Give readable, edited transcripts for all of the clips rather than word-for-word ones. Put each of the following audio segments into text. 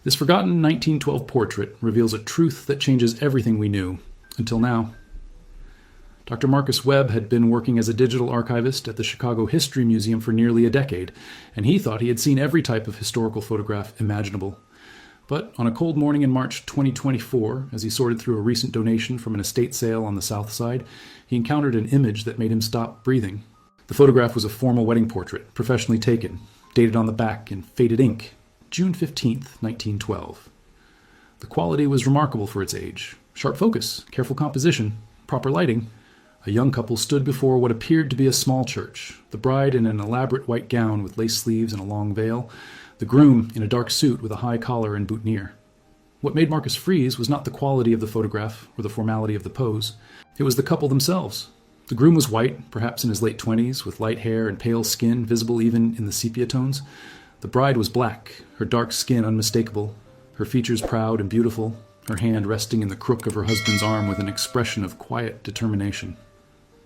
This forgotten 1912 portrait reveals a truth that changes everything we knew, until now. Dr. Marcus Webb had been working as a digital archivist at the Chicago History Museum for nearly a decade, and he thought he had seen every type of historical photograph imaginable. But on a cold morning in March 2024, as he sorted through a recent donation from an estate sale on the south side, he encountered an image that made him stop breathing. The photograph was a formal wedding portrait, professionally taken, dated on the back in faded ink, June 15th, 1912. The quality was remarkable for its age. Sharp focus, careful composition, proper lighting. A young couple stood before what appeared to be a small church, the bride in an elaborate white gown with lace sleeves and a long veil, the groom in a dark suit with a high collar and boutonniere. What made Marcus freeze was not the quality of the photograph or the formality of the pose. It was the couple themselves. The groom was white, perhaps in his late 20s, with light hair and pale skin visible even in the sepia tones. The bride was black, her dark skin unmistakable, her features proud and beautiful, her hand resting in the crook of her husband's arm with an expression of quiet determination.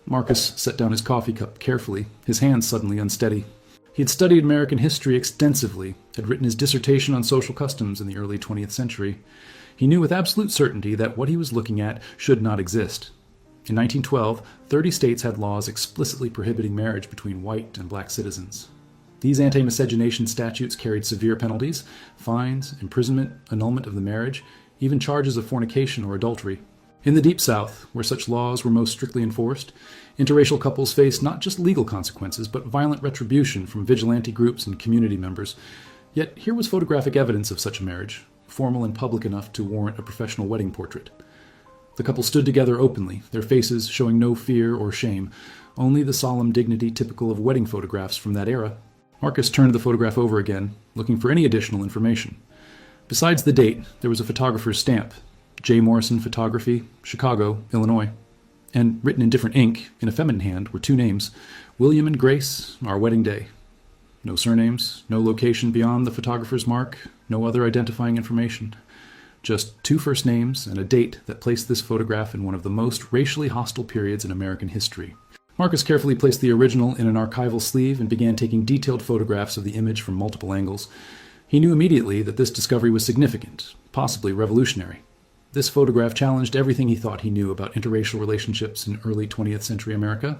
Marcus set down his coffee cup carefully, his hands suddenly unsteady. He had studied American history extensively, had written his dissertation on social customs in the early 20th century. He knew with absolute certainty that what he was looking at should not exist. In 1912, 30 states had laws explicitly prohibiting marriage between white and black citizens. These anti-miscegenation statutes carried severe penalties, fines, imprisonment, annulment of the marriage, even charges of fornication or adultery. In the Deep South, where such laws were most strictly enforced, interracial couples faced not just legal consequences, but violent retribution from vigilante groups and community members. Yet here was photographic evidence of such a marriage, formal and public enough to warrant a professional wedding portrait. The couple stood together openly, their faces showing no fear or shame, only the solemn dignity typical of wedding photographs from that era. Marcus turned the photograph over again, looking for any additional information. Besides the date, there was a photographer's stamp, J. Morrison Photography, Chicago, Illinois. And written in different ink, in a feminine hand, were two names, William and Grace, our wedding day. No surnames, no location beyond the photographer's mark, no other identifying information. Just two first names and a date that placed this photograph in one of the most racially hostile periods in American history. Marcus carefully placed the original in an archival sleeve and began taking detailed photographs of the image from multiple angles. He knew immediately that this discovery was significant, possibly revolutionary. This photograph challenged everything he thought he knew about interracial relationships in early 20th century America.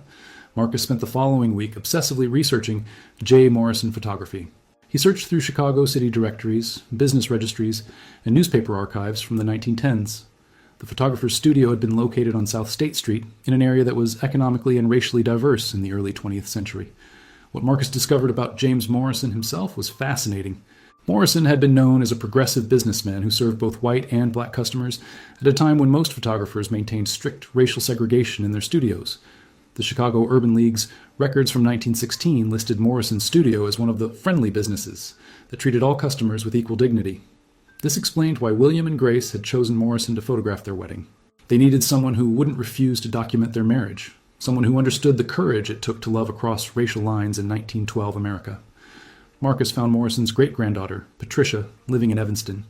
Marcus spent the following week obsessively researching J. Morrison Photography. He searched through Chicago city directories, business registries, and newspaper archives from the 1910s. The photographer's studio had been located on South State Street, in an area that was economically and racially diverse in the early 20th century. What Marcus discovered about James Morrison himself was fascinating. Morrison had been known as a progressive businessman who served both white and black customers at a time when most photographers maintained strict racial segregation in their studios. The Chicago Urban League's records from 1916 listed Morrison's studio as one of the friendly businesses that treated all customers with equal dignity. This explained why William and Grace had chosen Morrison to photograph their wedding. They needed someone who wouldn't refuse to document their marriage, someone who understood the courage it took to love across racial lines in 1912 America. Marcus found Morrison's great-granddaughter, Patricia, living in Evanston.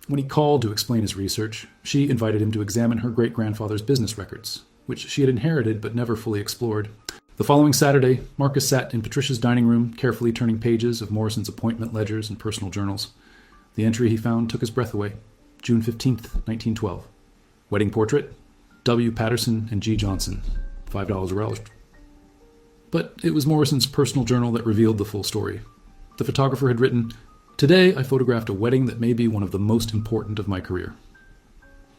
When he called to explain his research, she invited him to examine her great-grandfather's business records, which she had inherited but never fully explored. The following Saturday, Marcus sat in Patricia's dining room, carefully turning pages of Morrison's appointment ledgers and personal journals. The entry he found took his breath away. June 15th, 1912. Wedding portrait, W. Patterson and G. Johnson. $5 a relish. But it was Morrison's personal journal that revealed the full story. The photographer had written, "Today I photographed a wedding that may be one of the most important of my career."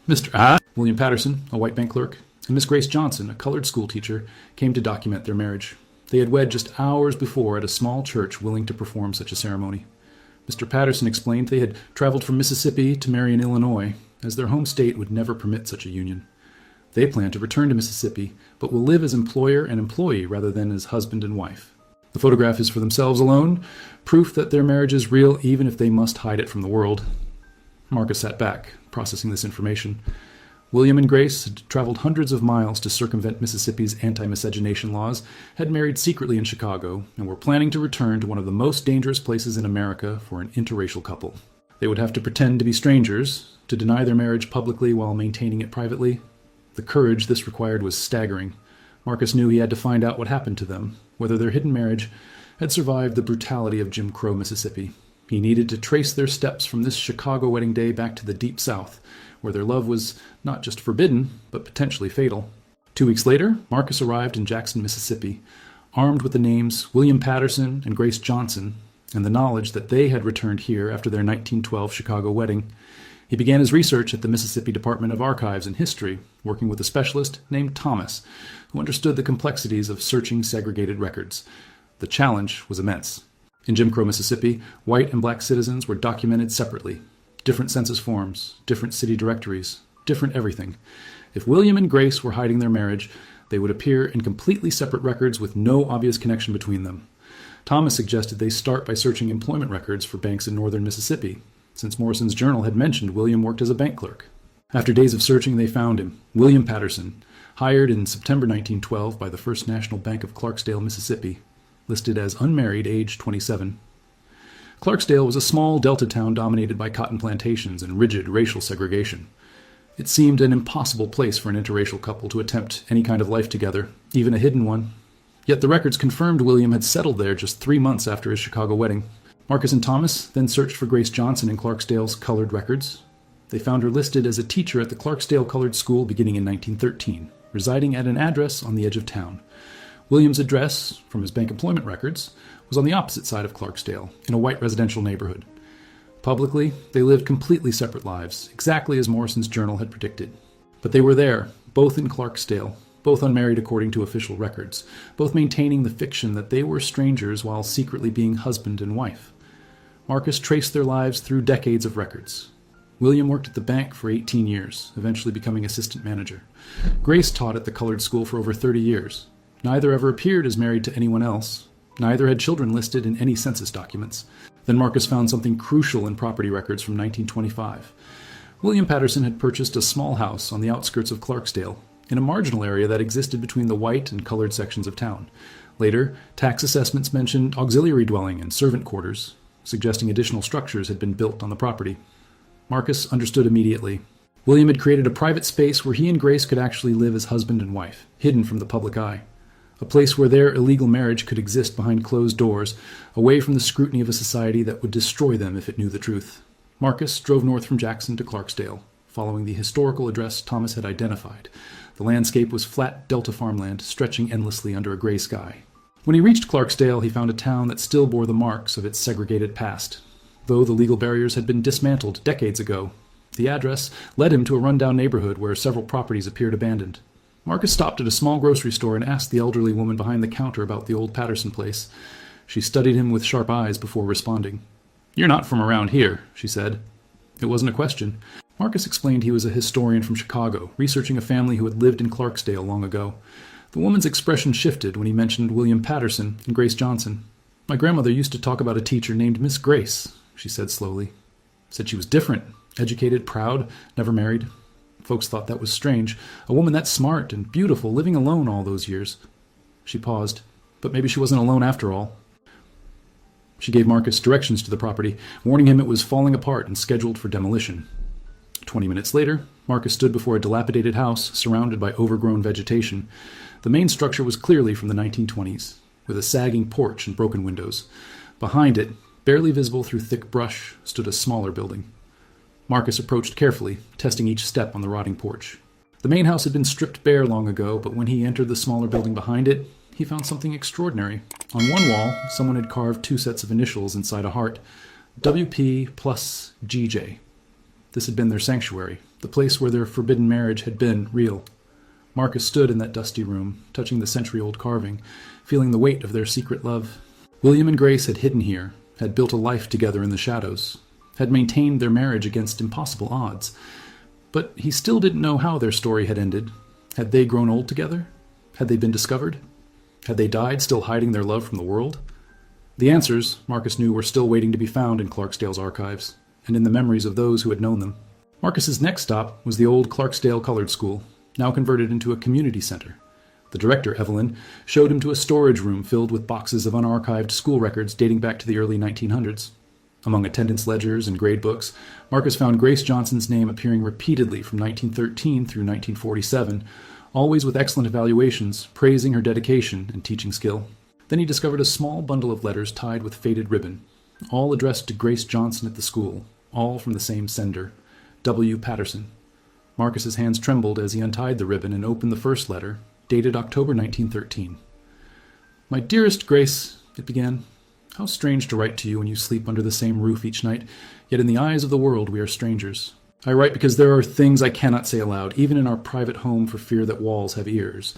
Mr. William Patterson, a white bank clerk, and Miss Grace Johnson, a colored school teacher, came to document their marriage. They had wed just hours before at a small church willing to perform such a ceremony. Mr. Patterson explained they had traveled from Mississippi to marry in Illinois, as their home state would never permit such a union. They plan to return to Mississippi, but will live as employer and employee rather than as husband and wife. The photograph is for themselves alone, proof that their marriage is real even if they must hide it from the world. Marcus sat back, processing this information. William and Grace had traveled hundreds of miles to circumvent Mississippi's anti-miscegenation laws, had married secretly in Chicago, and were planning to return to one of the most dangerous places in America for an interracial couple. They would have to pretend to be strangers, to deny their marriage publicly while maintaining it privately. The courage this required was staggering. Marcus knew he had to find out what happened to them, whether their hidden marriage had survived the brutality of Jim Crow Mississippi. He needed to trace their steps from this Chicago wedding day back to the Deep South, where their love was not just forbidden, but potentially fatal. 2 weeks later, Marcus arrived in Jackson, Mississippi, armed with the names William Patterson and Grace Johnson, and the knowledge that they had returned here after their 1912 Chicago wedding. He began his research at the Mississippi Department of Archives and History, working with a specialist named Thomas, who understood the complexities of searching segregated records. The challenge was immense. In Jim Crow, Mississippi, white and black citizens were documented separately. Different census forms, different city directories, different everything. If William and Grace were hiding their marriage, they would appear in completely separate records with no obvious connection between them. Thomas suggested they start by searching employment records for banks in northern Mississippi, since Morrison's journal had mentioned William worked as a bank clerk. After days of searching, they found him, William Patterson, hired in September 1912 by the First National Bank of Clarksdale, Mississippi, listed as unmarried, age 27. Clarksdale was a small delta town dominated by cotton plantations and rigid racial segregation. It seemed an impossible place for an interracial couple to attempt any kind of life together, even a hidden one. Yet the records confirmed William had settled there just 3 months after his Chicago wedding. Marcus and Thomas then searched for Grace Johnson in Clarksdale's colored records. They found her listed as a teacher at the Clarksdale Colored School beginning in 1913, residing at an address on the edge of town. William's address, from his bank employment records, was on the opposite side of Clarksdale, in a white residential neighborhood. Publicly, they lived completely separate lives, exactly as Morrison's journal had predicted. But they were there, both in Clarksdale, both unmarried according to official records, both maintaining the fiction that they were strangers while secretly being husband and wife. Marcus traced their lives through decades of records. William worked at the bank for 18 years, eventually becoming assistant manager. Grace taught at the colored school for over 30 years. Neither ever appeared as married to anyone else. Neither had children listed in any census documents. Then Marcus found something crucial in property records from 1925. William Patterson had purchased a small house on the outskirts of Clarksdale, in a marginal area that existed between the white and colored sections of town. Later, tax assessments mentioned auxiliary dwelling and servant quarters, suggesting additional structures had been built on the property. Marcus understood immediately. William had created a private space where he and Grace could actually live as husband and wife, hidden from the public eye. A place where their illegal marriage could exist behind closed doors, away from the scrutiny of a society that would destroy them if it knew the truth. Marcus drove north from Jackson to Clarksdale, following the historical address Thomas had identified. The landscape was flat delta farmland, stretching endlessly under a gray sky. When he reached Clarksdale, he found a town that still bore the marks of its segregated past. Though the legal barriers had been dismantled decades ago, the address led him to a rundown neighborhood where several properties appeared abandoned. Marcus stopped at a small grocery store and asked the elderly woman behind the counter about the old Patterson place. She studied him with sharp eyes before responding. "You're not from around here," she said. It wasn't a question. Marcus explained he was a historian from Chicago, researching a family who had lived in Clarksdale long ago. The woman's expression shifted when he mentioned William Patterson and Grace Johnson. "My grandmother used to talk about a teacher named Miss Grace," she said slowly. Said she was different, educated, proud, never married. Folks thought that was strange. A woman that smart and beautiful, living alone all those years. She paused, but maybe she wasn't alone after all. She gave Marcus directions to the property, warning him it was falling apart and scheduled for demolition. 20 minutes later, Marcus stood before a dilapidated house surrounded by overgrown vegetation. The main structure was clearly from the 1920s, with a sagging porch and broken windows. Behind it, barely visible through thick brush, stood a smaller building. Marcus approached carefully, testing each step on the rotting porch. The main house had been stripped bare long ago, but when he entered the smaller building behind it, he found something extraordinary. On one wall, someone had carved 2 sets of initials inside a heart, WP plus GJ. This had been their sanctuary, the place where their forbidden marriage had been real. Marcus stood in that dusty room, touching the century-old carving, feeling the weight of their secret love. William and Grace had hidden here, had built a life together in the shadows, had maintained their marriage against impossible odds. But he still didn't know how their story had ended. Had they grown old together? Had they been discovered? Had they died, still hiding their love from the world? The answers, Marcus knew, were still waiting to be found in Clarksdale's archives, and in the memories of those who had known them. Marcus's next stop was the old Clarksdale Colored School, now converted into a community center. The director, Evelyn, showed him to a storage room filled with boxes of unarchived school records dating back to the early 1900s. Among attendance ledgers and grade books, Marcus found Grace Johnson's name appearing repeatedly from 1913 through 1947, always with excellent evaluations, praising her dedication and teaching skill. Then he discovered a small bundle of letters tied with faded ribbon. all addressed to Grace Johnson at the school, all from the same sender, W. Patterson. Marcus's hands trembled as he untied the ribbon and opened the first letter, dated October 1913. "My dearest Grace," it began, "how strange to write to you when you sleep under the same roof each night, yet in the eyes of the world we are strangers. I write because there are things I cannot say aloud, even in our private home, for fear that walls have ears.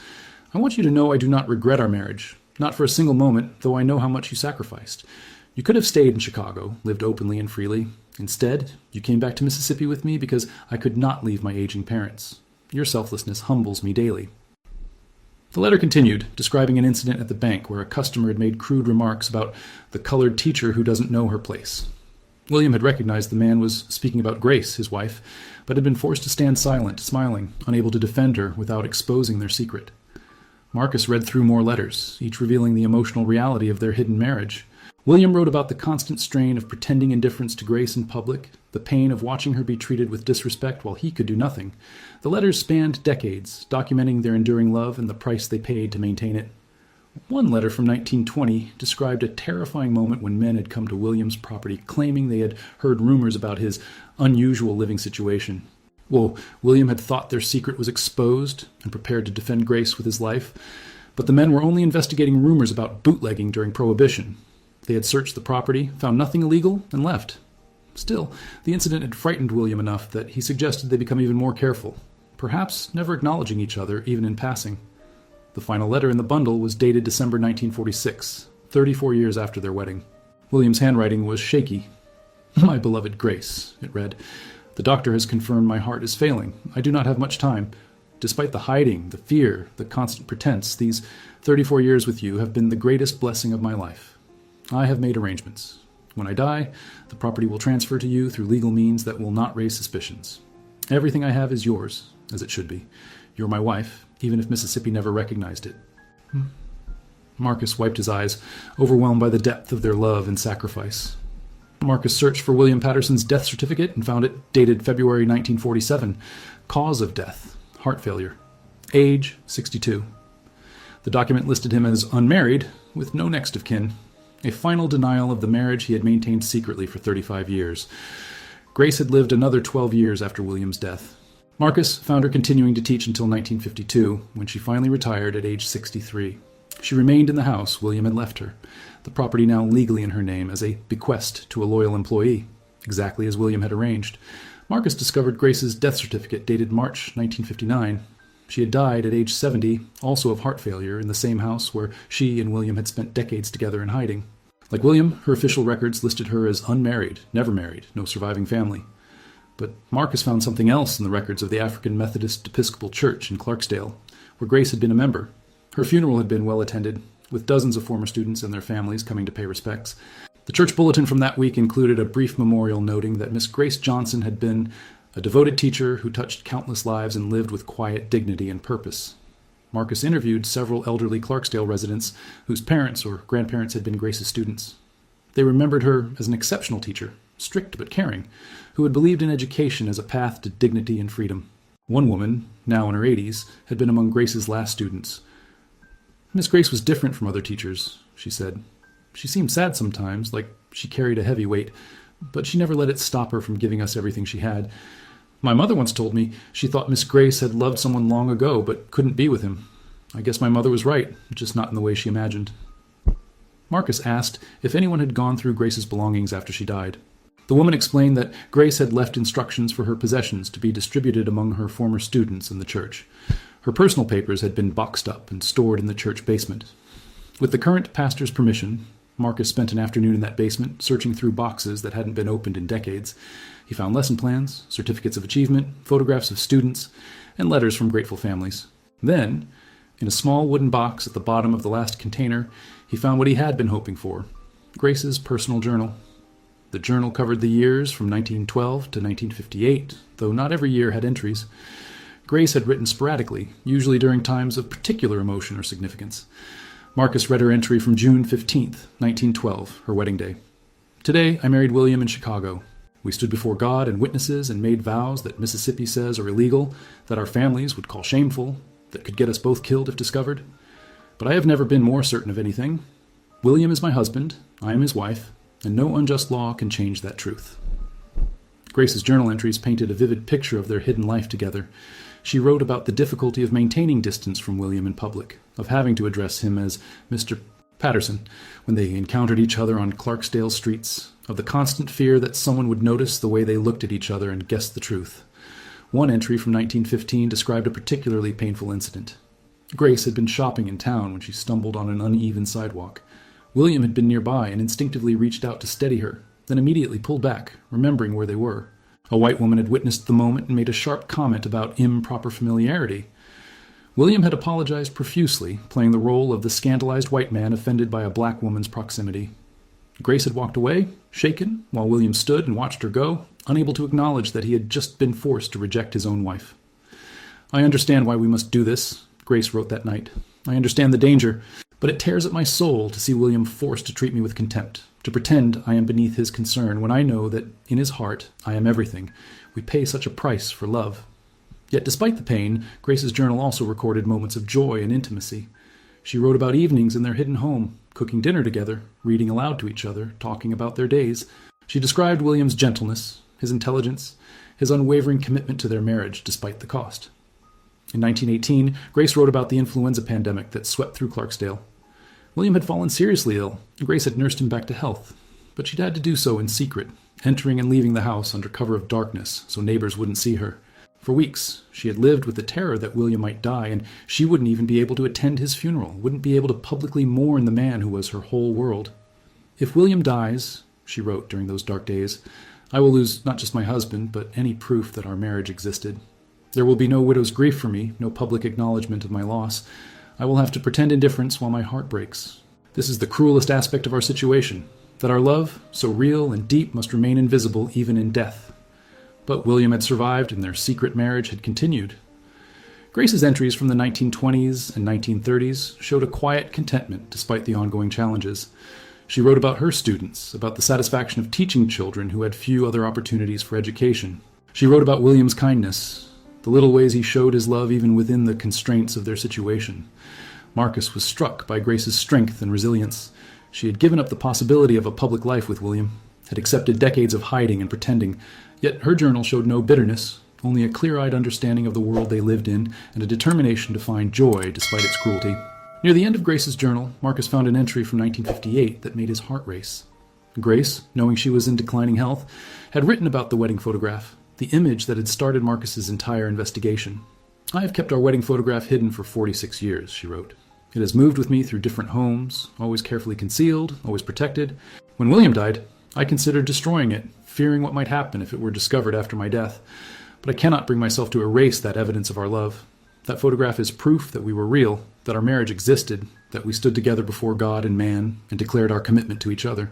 I want you to know I do not regret our marriage, not for a single moment, though I know how much you sacrificed. You could have stayed in Chicago, lived openly and freely. Instead, you came back to Mississippi with me because I could not leave my aging parents. Your selflessness humbles me daily." The letter continued, describing an incident at the bank where a customer had made crude remarks about the colored teacher who doesn't know her place. William had recognized the man was speaking about Grace, his wife, but had been forced to stand silent, smiling, unable to defend her without exposing their secret. Marcus read through more letters, each revealing the emotional reality of their hidden marriage. William wrote about the constant strain of pretending indifference to Grace in public, the pain of watching her be treated with disrespect while he could do nothing. The letters spanned decades, documenting their enduring love and the price they paid to maintain it. One letter from 1920 described a terrifying moment when men had come to William's property claiming they had heard rumors about his unusual living situation. Well, William had thought their secret was exposed and prepared to defend Grace with his life, but the men were only investigating rumors about bootlegging during Prohibition. They had searched the property, found nothing illegal, and left. Still, the incident had frightened William enough that he suggested they become even more careful, perhaps never acknowledging each other, even in passing. The final letter in the bundle was dated December 1946, 34 years after their wedding. William's handwriting was shaky. "My beloved Grace," it read, "the doctor has confirmed my heart is failing. I do not have much time. Despite the hiding, the fear, the constant pretense, these 34 years with you have been the greatest blessing of my life. I have made arrangements. When I die, the property will transfer to you through legal means that will not raise suspicions. Everything I have is yours, as it should be. You're my wife, even if Mississippi never recognized it." Marcus wiped his eyes, overwhelmed by the depth of their love and sacrifice. Marcus searched for William Patterson's death certificate and found it dated February 1947. Cause of death: heart failure. Age: 62. The document listed him as unmarried, with no next of kin. A final denial of the marriage he had maintained secretly for 35 years. Grace had lived another 12 years after William's death. Marcus found her continuing to teach until 1952, when she finally retired at age 63. She remained in the house William had left her, the property now legally in her name as a bequest to a loyal employee, exactly as William had arranged. Marcus discovered Grace's death certificate dated March 1959. She had died at age 70, also of heart failure, in the same house where she and William had spent decades together in hiding. Like William, her official records listed her as unmarried, never married, no surviving family. But Marcus found something else in the records of the African Methodist Episcopal Church in Clarksdale, where Grace had been a member. Her funeral had been well attended, with dozens of former students and their families coming to pay respects. The church bulletin from that week included a brief memorial noting that Miss Grace Johnson had been a devoted teacher who touched countless lives and lived with quiet dignity and purpose. Marcus interviewed several elderly Clarksdale residents whose parents or grandparents had been Grace's students. They remembered her as an exceptional teacher, strict but caring, who had believed in education as a path to dignity and freedom. One woman, now in her 80s, had been among Grace's last students. "Miss Grace was different from other teachers," she said. "She seemed sad sometimes, like she carried a heavy weight, but she never let it stop her from giving us everything she had. My mother once told me she thought Miss Grace had loved someone long ago but couldn't be with him. I guess my mother was right, just not in the way she imagined." Marcus asked if anyone had gone through Grace's belongings after she died. The woman explained that Grace had left instructions for her possessions to be distributed among her former students in the church. Her personal papers had been boxed up and stored in the church basement. With the current pastor's permission, Marcus spent an afternoon in that basement, searching through boxes that hadn't been opened in decades. He found lesson plans, certificates of achievement, photographs of students, and letters from grateful families. Then, in a small wooden box at the bottom of the last container, he found what he had been hoping for: Grace's personal journal. The journal covered the years from 1912 to 1958, though not every year had entries. Grace had written sporadically, usually during times of particular emotion or significance. Marcus read her entry from June 15th, 1912, her wedding day. "Today I married William in Chicago. We stood before God and witnesses and made vows that Mississippi says are illegal, that our families would call shameful, that could get us both killed if discovered. But I have never been more certain of anything. William is my husband, I am his wife, and no unjust law can change that truth. Grace's journal entries painted a vivid picture of their hidden life together. She wrote about the difficulty of maintaining distance from William in public, of having to address him as Mr. Patterson when they encountered each other on Clarksdale streets, of the constant fear that someone would notice the way they looked at each other and guess the truth. One entry from 1915 described a particularly painful incident. Grace had been shopping in town when she stumbled on an uneven sidewalk. William had been nearby and instinctively reached out to steady her, then immediately pulled back, remembering where they were. A white woman had witnessed the moment and made a sharp comment about improper familiarity. William had apologized profusely, playing the role of the scandalized white man offended by a black woman's proximity. Grace had walked away, shaken, while William stood and watched her go, unable to acknowledge that he had just been forced to reject his own wife. "I understand why we must do this," Grace wrote that night. "I understand the danger, but it tears at my soul to see William forced to treat me with contempt, to pretend I am beneath his concern when I know that in his heart I am everything. We pay such a price for love." Yet despite the pain, Grace's journal also recorded moments of joy and intimacy. She wrote about evenings in their hidden home, cooking dinner together, reading aloud to each other, talking about their days. She described William's gentleness, his intelligence, his unwavering commitment to their marriage despite the cost. In 1918, Grace wrote about the influenza pandemic that swept through Clarksdale. William had fallen seriously ill, and Grace had nursed him back to health, but she'd had to do so in secret, entering and leaving the house under cover of darkness so neighbors wouldn't see her. For weeks, she had lived with the terror that William might die, and she wouldn't even be able to attend his funeral, wouldn't be able to publicly mourn the man who was her whole world. "If William dies," she wrote during those dark days, "I will lose not just my husband, but any proof that our marriage existed. There will be no widow's grief for me, no public acknowledgement of my loss. I will have to pretend indifference while my heart breaks. This is the cruelest aspect of our situation, that our love, so real and deep, must remain invisible even in death." But William had survived, and their secret marriage had continued. Grace's entries from the 1920s and 1930s showed a quiet contentment despite the ongoing challenges. She wrote about her students, about the satisfaction of teaching children who had few other opportunities for education. She wrote about William's kindness, the little ways he showed his love even within the constraints of their situation. Marcus was struck by Grace's strength and resilience. She had given up the possibility of a public life with William, had accepted decades of hiding and pretending, yet her journal showed no bitterness, only a clear-eyed understanding of the world they lived in and a determination to find joy despite its cruelty. Near the end of Grace's journal, Marcus found an entry from 1958 that made his heart race. Grace, knowing she was in declining health, had written about the wedding photograph, the image that had started Marcus's entire investigation. "I have kept our wedding photograph hidden for 46 years, she wrote. "It has moved with me through different homes, always carefully concealed, always protected. When William died, I considered destroying it, fearing what might happen if it were discovered after my death. But I cannot bring myself to erase that evidence of our love. That photograph is proof that we were real, that our marriage existed, that we stood together before God and man, and declared our commitment to each other."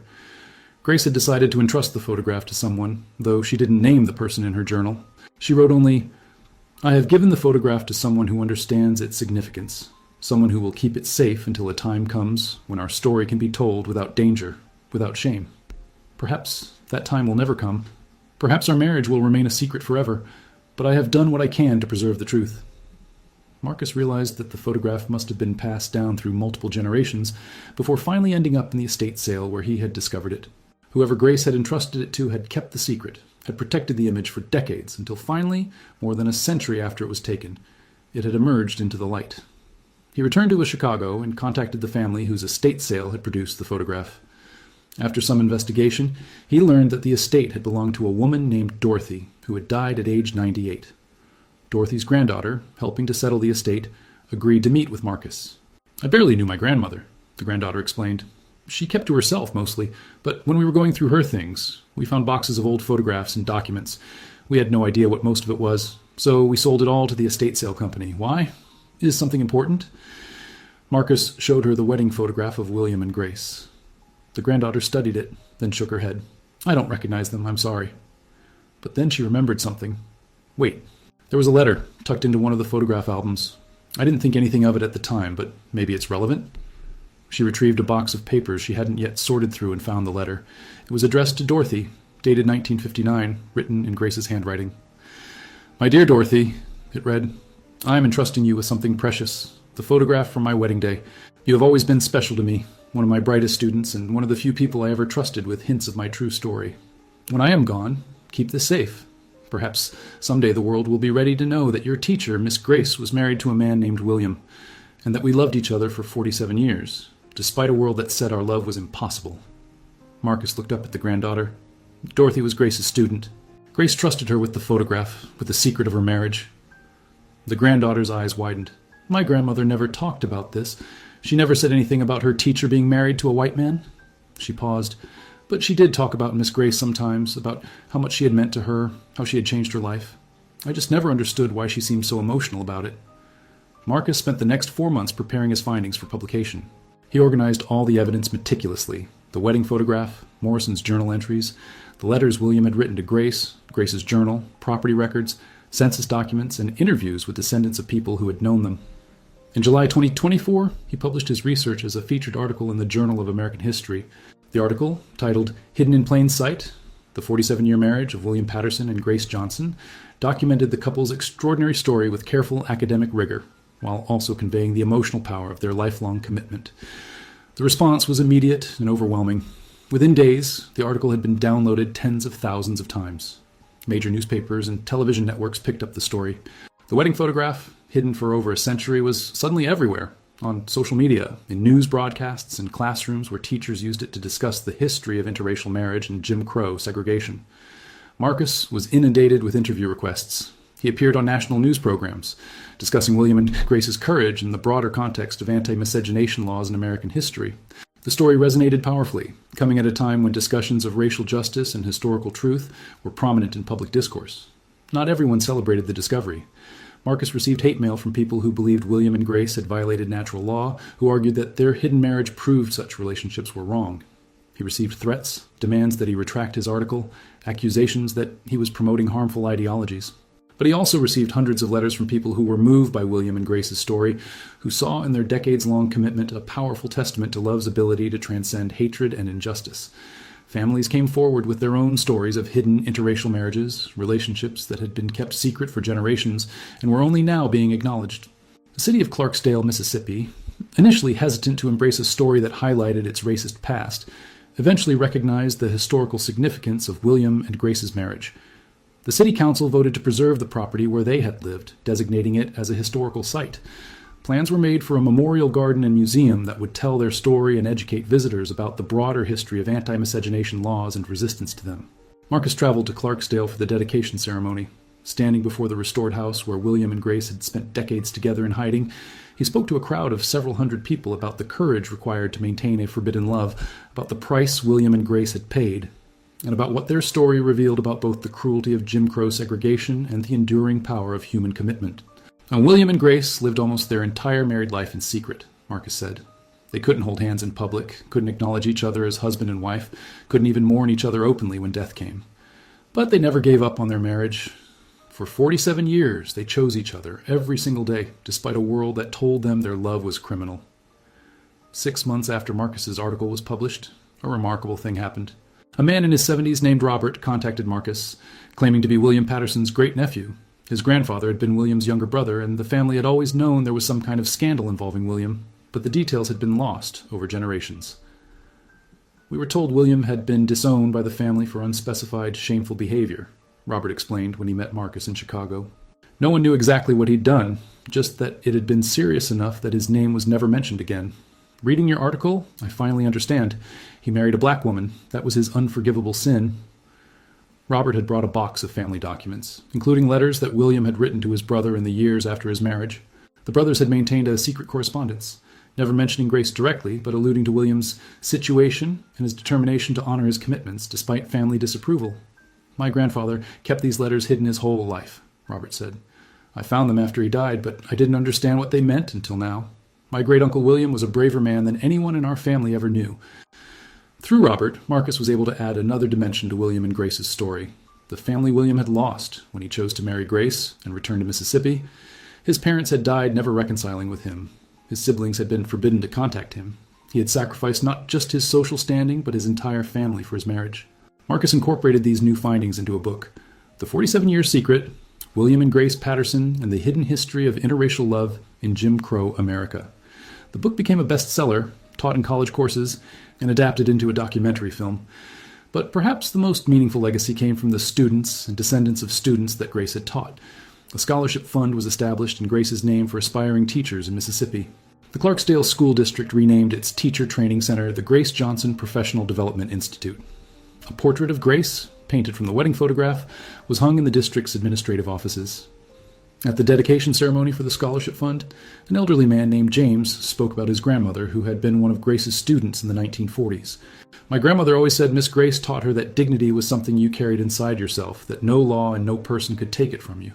Grace had decided to entrust the photograph to someone, though she didn't name the person in her journal. She wrote only, "I have given the photograph to someone who understands its significance, someone who will keep it safe until a time comes when our story can be told without danger, without shame. Perhaps that time will never come. Perhaps our marriage will remain a secret forever, but I have done what I can to preserve the truth." Marcus realized that the photograph must have been passed down through multiple generations before finally ending up in the estate sale where he had discovered it. Whoever Grace had entrusted it to had kept the secret, had protected the image for decades, until finally, more than a century after it was taken, it had emerged into the light. He returned to Chicago and contacted the family whose estate sale had produced the photograph. After some investigation, he learned that the estate had belonged to a woman named Dorothy, who had died at age 98. Dorothy's granddaughter, helping to settle the estate, agreed to meet with Marcus. "I barely knew my grandmother," the granddaughter explained. "She kept to herself mostly, but when we were going through her things, we found boxes of old photographs and documents. We had no idea what most of it was, so we sold it all to the estate sale company. Why? Is something important?" Marcus showed her the wedding photograph of William and Grace. The granddaughter studied it, then shook her head. "I don't recognize them, I'm sorry." But then she remembered something. Wait, there was a letter tucked into one of the photograph albums. I didn't think anything of it at the time, but maybe it's relevant? She retrieved a box of papers she hadn't yet sorted through and found the letter. It was addressed to Dorothy, dated 1959, written in Grace's handwriting. "My dear Dorothy," it read, "I am entrusting you with something precious, the photograph from my wedding day. You have always been special to me. one of my brightest students and one of the few people I ever trusted with hints of my true story. When I am gone, keep this safe. Perhaps someday the world will be ready to know that your teacher, Miss Grace, was married to a man named William, and that we loved each other for 47 years, despite a world that said our love was impossible." Marcus looked up at the granddaughter. Dorothy was Grace's student. Grace trusted her with the photograph, with the secret of her marriage. The granddaughter's eyes widened. "My grandmother never talked about this. She never said anything about her teacher being married to a white man." She paused. "But she did talk about Miss Grace sometimes, about how much she had meant to her, how she had changed her life. I just never understood why she seemed so emotional about it." Marcus spent the next 4 months preparing his findings for publication. He organized all the evidence meticulously: the wedding photograph, Morrison's journal entries, the letters William had written to Grace, Grace's journal, property records, census documents, and interviews with descendants of people who had known them. In July 2024, he published his research as a featured article in the Journal of American History. The article, titled "Hidden in Plain Sight: The 47-Year Marriage of William Patterson and Grace Johnson," documented the couple's extraordinary story with careful academic rigor, while also conveying the emotional power of their lifelong commitment. The response was immediate and overwhelming. Within days, the article had been downloaded tens of thousands of times. Major newspapers and television networks picked up the story. The wedding photograph, hidden for over a century, was suddenly everywhere, on social media, in news broadcasts, and classrooms where teachers used it to discuss the history of interracial marriage and Jim Crow segregation. Marcus was inundated with interview requests. He appeared on national news programs, discussing William and Grace's courage in the broader context of anti-miscegenation laws in American history. The story resonated powerfully, coming at a time when discussions of racial justice and historical truth were prominent in public discourse. Not everyone celebrated the discovery. Marcus received hate mail from people who believed William and Grace had violated natural law, who argued that their hidden marriage proved such relationships were wrong. He received threats, demands that he retract his article, accusations that he was promoting harmful ideologies. But he also received hundreds of letters from people who were moved by William and Grace's story, who saw in their decades-long commitment a powerful testament to love's ability to transcend hatred and injustice. Families came forward with their own stories of hidden interracial marriages, relationships that had been kept secret for generations and were only now being acknowledged. The city of Clarksdale, Mississippi, initially hesitant to embrace a story that highlighted its racist past, eventually recognized the historical significance of William and Grace's marriage. The city council voted to preserve the property where they had lived, designating it as a historical site. Plans were made for a memorial garden and museum that would tell their story and educate visitors about the broader history of anti-miscegenation laws and resistance to them. Marcus traveled to Clarksdale for the dedication ceremony. Standing before the restored house where William and Grace had spent decades together in hiding, he spoke to a crowd of several hundred people about the courage required to maintain a forbidden love, about the price William and Grace had paid, and about what their story revealed about both the cruelty of Jim Crow segregation and the enduring power of human commitment. Now, William and Grace lived almost their entire married life in secret, Marcus said. They couldn't hold hands in public, couldn't acknowledge each other as husband and wife, couldn't even mourn each other openly when death came. But they never gave up on their marriage. For 47 years, they chose each other every single day, despite a world that told them their love was criminal. 6 months after Marcus's article was published, a remarkable thing happened. A man in his 70s named Robert contacted Marcus, claiming to be William Patterson's great-nephew. His grandfather had been William's younger brother, and the family had always known there was some kind of scandal involving William, but the details had been lost over generations. "We were told William had been disowned by the family for unspecified, shameful behavior," Robert explained when he met Marcus in Chicago. "No one knew exactly what he'd done, just that it had been serious enough that his name was never mentioned again. Reading your article, I finally understand. He married a black woman. That was his unforgivable sin." Robert had brought a box of family documents, including letters that William had written to his brother in the years after his marriage. The brothers had maintained a secret correspondence, never mentioning Grace directly, but alluding to William's situation and his determination to honor his commitments despite family disapproval. "My grandfather kept these letters hidden his whole life," Robert said. "I found them after he died, but I didn't understand what they meant until now. My great-uncle William was a braver man than anyone in our family ever knew." Through Robert, Marcus was able to add another dimension to William and Grace's story. The family William had lost when he chose to marry Grace and return to Mississippi. His parents had died never reconciling with him. His siblings had been forbidden to contact him. He had sacrificed not just his social standing, but his entire family for his marriage. Marcus incorporated these new findings into a book, The 47-Year Secret, William and Grace Patterson and the Hidden History of Interracial Love in Jim Crow America. The book became a bestseller, taught in college courses, and adapted into a documentary film. But perhaps the most meaningful legacy came from the students and descendants of students that Grace had taught. A scholarship fund was established in Grace's name for aspiring teachers in Mississippi. The Clarksdale School District renamed its teacher training center the Grace Johnson Professional Development Institute. A portrait of Grace, painted from the wedding photograph, was hung in the district's administrative offices. At the dedication ceremony for the scholarship fund, an elderly man named James spoke about his grandmother, who had been one of Grace's students in the 1940s. "My grandmother always said Miss Grace taught her that dignity was something you carried inside yourself, that no law and no person could take it from you.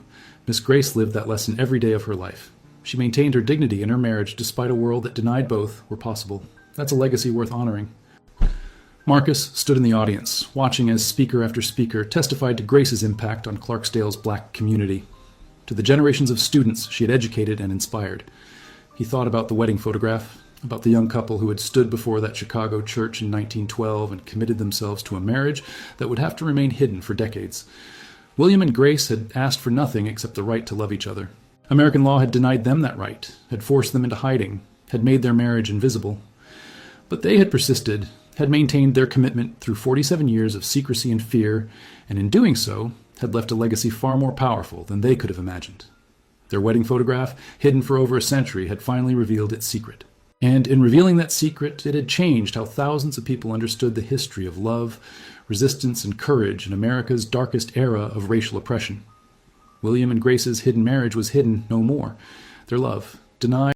Miss Grace lived that lesson every day of her life. She maintained her dignity in her marriage despite a world that denied both were possible. That's a legacy worth honoring." Marcus stood in the audience, watching as speaker after speaker testified to Grace's impact on Clarksdale's black community, to the generations of students she had educated and inspired. He thought about the wedding photograph, about the young couple who had stood before that Chicago church in 1912 and committed themselves to a marriage that would have to remain hidden for decades. William and Grace had asked for nothing except the right to love each other. American law had denied them that right, had forced them into hiding, had made their marriage invisible. But they had persisted, had maintained their commitment through 47 years of secrecy and fear, and in doing so, had left a legacy far more powerful than they could have imagined. Their wedding photograph, hidden for over a century, had finally revealed its secret. And in revealing that secret, it had changed how thousands of people understood the history of love, resistance, and courage in America's darkest era of racial oppression. William and Grace's hidden marriage was hidden no more. Their love, denied